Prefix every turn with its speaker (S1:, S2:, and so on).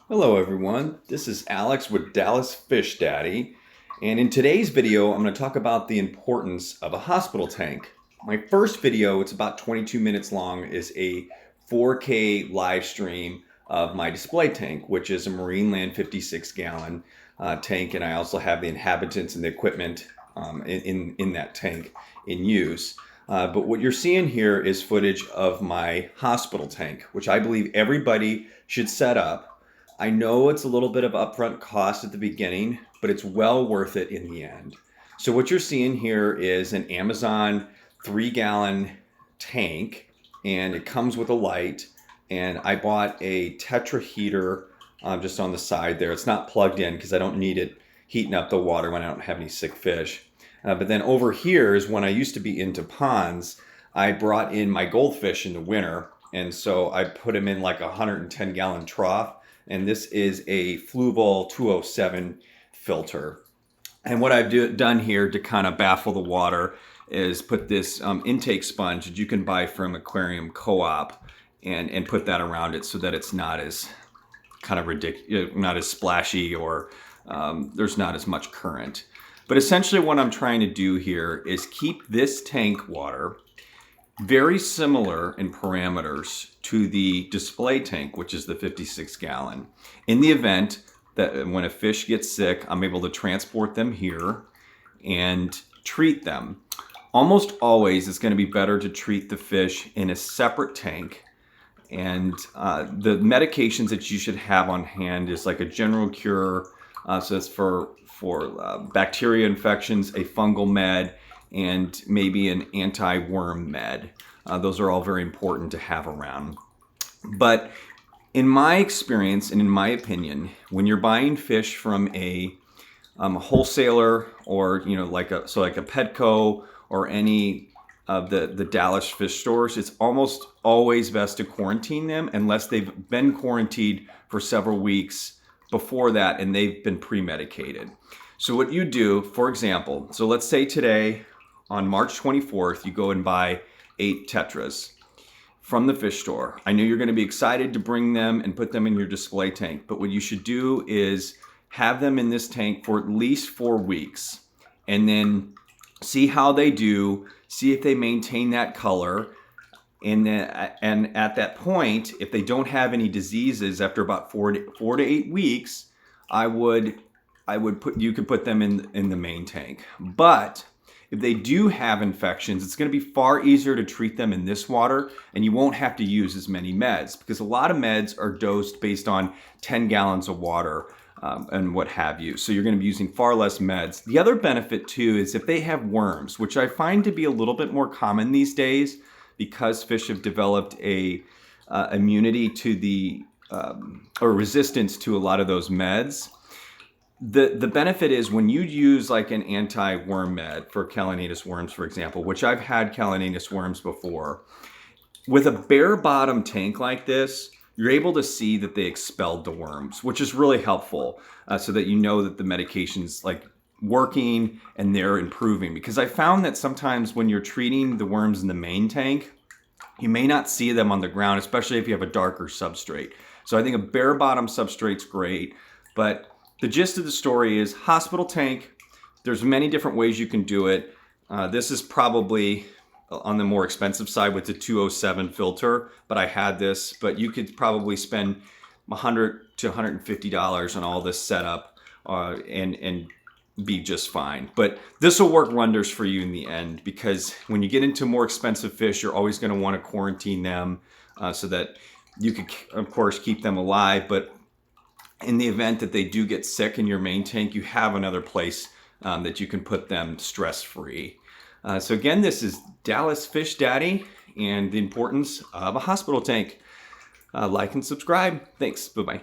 S1: Hello everyone, this is Alex with Dallas Fish Daddy, and in today's video I'm going to talk about the importance of a hospital tank. My first video, it's about 22 minutes long, is a 4K live stream of my display tank, which is a Marineland 56 gallon tank, and I also have the inhabitants and the equipment in that tank in use. But what you're seeing here is footage of my hospital tank, which I believe everybody should set up. I know it's a little bit of upfront cost at the beginning, but it's well worth it in the end. So what you're seeing here is an Amazon 3-gallon tank, and it comes with a light. And I bought a Tetra heater just on the side there. It's not plugged in because I don't need it heating up the water when I don't have any sick fish. But then over here is when I used to be into ponds, I brought in my goldfish in the winter. And so I put them in like a 110-gallon trough. And this is a Fluval 207 filter. And what I've done here to kind of baffle the water is put this intake sponge that you can buy from Aquarium Co-op and put that around it so that it's not as kind of ridiculous, not as splashy, or there's not as much current. But essentially what I'm trying to do here is keep this tank water very similar in parameters to the display tank, which is the 56 gallon. In the event that when a fish gets sick, I'm able to transport them here and treat them. Almost always it's going to be better to treat the fish in a separate tank. And the medications that you should have on hand is like a general cure. So that's for bacteria infections, a fungal med, and maybe an anti-worm med. Those are all very important to have around. But in my experience and in my opinion, when you're buying fish from a wholesaler, or like a Petco or any of the Dallas fish stores, it's almost always best to quarantine them unless they've been quarantined for several weeks before that and they've been pre-medicated. So what you do, for example, so let's say today on March 24th, you go and buy 8 Tetras from the fish store. I know you're going to be excited to bring them and put them in your display tank, but what you should do is have them in this tank for at least 4 weeks and then see how they do, see if they maintain that color. And at that point, if they don't have any diseases after about 4 to 8 weeks, you could put them in the main tank. But if they do have infections, it's going to be far easier to treat them in this water, and you won't have to use as many meds, because a lot of meds are dosed based on 10 gallons of water and what have you. So you're going to be using far less meds. The other benefit too is if they have worms, which I find to be a little bit more common these days because fish have developed a immunity to the or resistance to a lot of those meds. The benefit is when you use like an anti-worm med for Callinetus worms, for example, which I've had Callinetus worms before, with a bare bottom tank like this, you're able to see that they expelled the worms, which is really helpful, so that you know that the medication's like working and they're improving. Because I found that sometimes when you're treating the worms in the main tank, you may not see them on the ground, especially if you have a darker substrate. So I think a bare bottom substrate's great, but the gist of the story is hospital tank. There's many different ways you can do it. This is probably on the more expensive side with the 207 filter, but I had this. But you could probably spend $100 to $150 on all this setup and be just fine. But this will work wonders for you in the end, because when you get into more expensive fish, you're always going to want to quarantine them so that you could, of course, keep them alive. But in the event that they do get sick in your main tank, you have another place that you can put them stress-free. So again, this is Dallas Fish Daddy and the importance of a hospital tank. Like and subscribe. Thanks. Bye-bye.